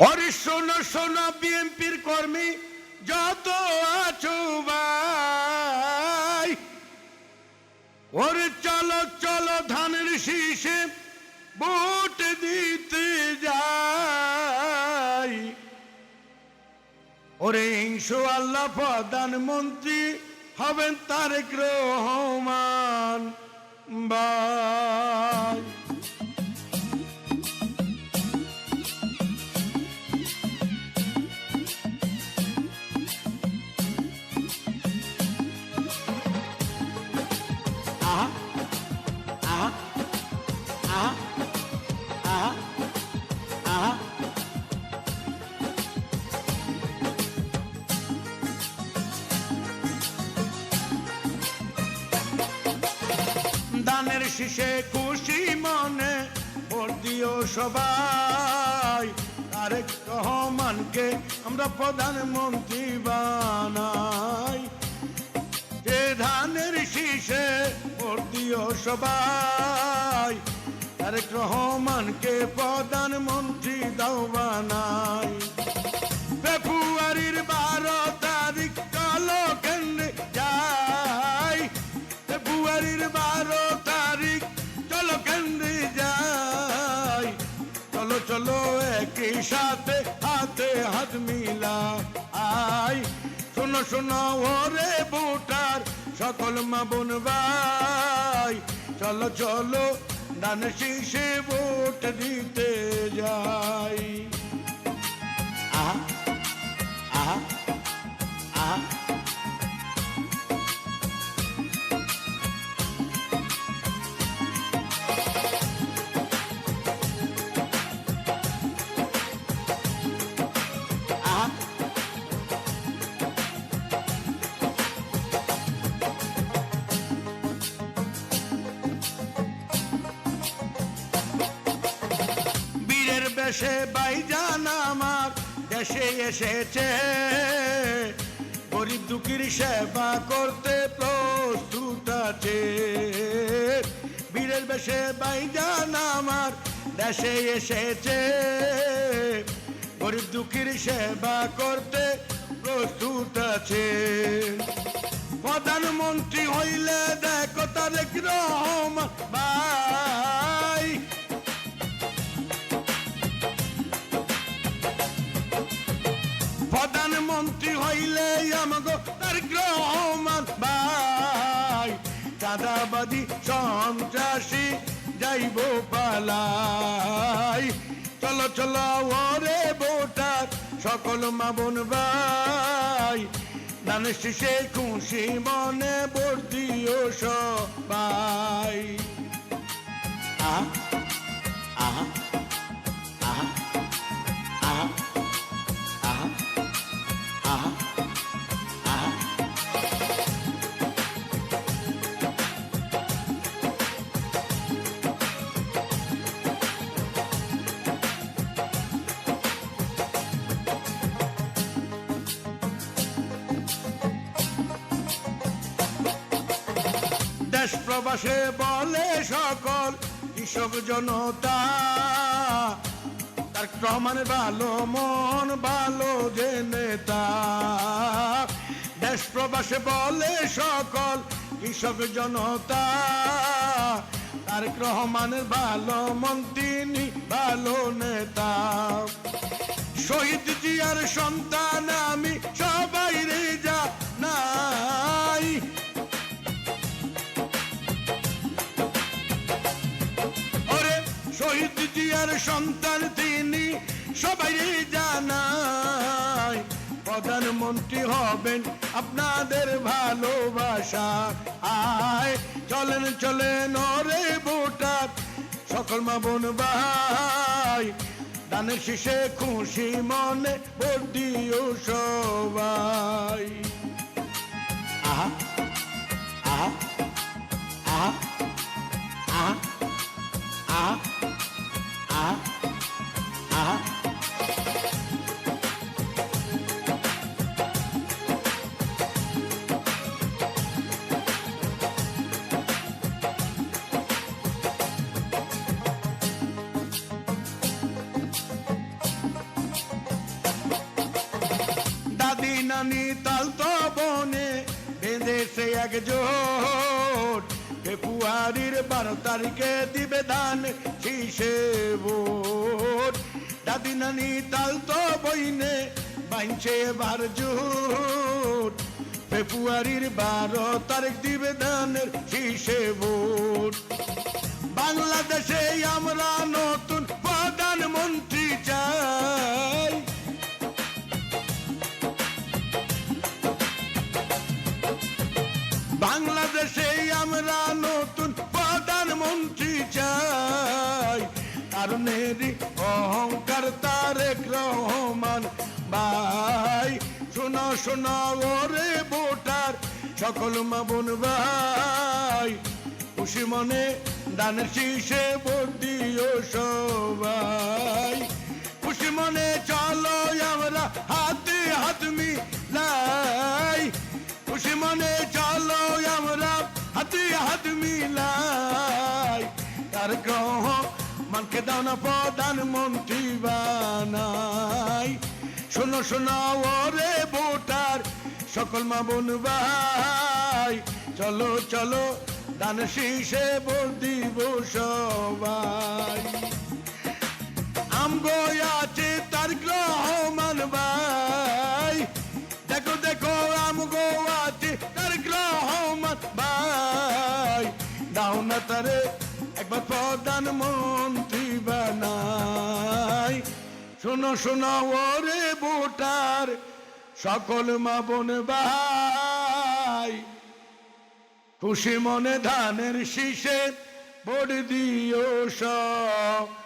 ওরে শোনো শোনো বিএনপির কর্মী যত আছো ভাই, ওরে চলো চলো ধানের শীষে ভোট দিতে যাই। ওরে ইনশাআল্লাহ প্রধানমন্ত্রী হবেন তারেক রহমান ভাই। দানের শীষে খুশি মনে ভোট দিও সবাই, তারেক রহমানকে আমরা প্রধানমন্ত্রী বানাই। যে ধানের শীষে ভোট দিও সবাই, তারেক রহমানকে প্রধানমন্ত্রী দাও বানাই। ফেব্রুয়ারির 12 তারিখ চলো কেন্দ্রে যাই, ফেব্রুয়ারির 12 তারিখ চলো কেন্দ্রে যাই। চলো চলো একই সাথে হাতে হাত মিলা আই। শোনো শোনো ওরে ভোটার সকল মা বোন ভাই, চলো চলো ধানের শীষে ভোট দিতে যাই। আহা আহা আহা দেশে ভাইজান আমার দেশে এসেছে, গরিব দুঃখীর সেবা করতে প্রস্তুত আছে। বীরের বেশে ভাইজান আমার দেশে এসেছে, গরিব দুঃখীর সেবা করতে প্রস্তুত আছে। প্রধানমন্ত্রী হইলে দেখো তারেক রহমান ভাই, প্রধানমন্ত্রী হইলে আমাগো তারেক রহমান ভাই। চাঁদাবাদী সন্ত্রাসী যাইব পালাই। চলো চলো ওরে ভোটার সকল মা বোন ভাই, ধানের শীষে খুশি মনে ভোট দিও সবাই। আহা আহা আহা আহা আহা আহা আহা দেশ প্রবাসে বলে সকল কৃষক জনতা, তারেক রহমানের ভালো মন ভালো যে নেতা। দেশ প্রবাসে বলে সকল কৃষক জনতা, তারেক রহমানের ভালো মন তিনি ভালো নেতা। শহীদ জিয়ার সন্তান আমি সবাই রে জানাই, শহীদ জিয়ার সন্তান তিনি সবাই জানাই। প্রধানমন্ত্রী হবেন আপনাদের ভালোবাসা আয়। চলেন চলেন ওরে ভোটার সকল মা বোন ভাই, ধানের শীষে খুশি মনে ভোট দিও সবাই। আহা আহা আহা আহা আহা আহা আহা নানি তাল তো বনে বেঁধেছে একজোট ফেব্রুয়ারির 12 তারিখে দিবে ধান শীষে ভোট দাদি নানি তাল তো বইনে বাইনছে এবার জোট ফেব্রুয়ারির 12 তারিখ দিবে ধানের শীষে ভোট বাংলাদেশে আমরা নতুন প্রধানমন্ত্রী চাই বাংলাদেশে আমরা নতুন প্রধানমন্ত্রী চাই কারণেরই অহংকার তারেক রহমান ভাই শোনা শোনা ওরে ভোটার সকল মা বোন ভাই খুশি মনে দানের শীষে ভোট দিও সবাই খুশি মনে চলো আমরা হাতে হাত মিলাই খুশি মনে চলো আমরা হাতে হাত মিলাই তার গ্রহ মানকে দাও না প্রধানমন্ত্রী বানাই শোনো শোনো ওরে ভোটার সকল মা বোন ভাই চলো চলো দান শীষে ভোট দিব সবাই আমগো আছে তার রহমান ভাই দেখো দেখো আমগো আছে তার রহমান ভাই দাও না তারে একবার প্রধানমন্ত্রী বানাই শোনো শোনো ওরে ভোটার সকল মা বোন ভাই খুশি মনে ধানের শীষে ভোট দিও সবাই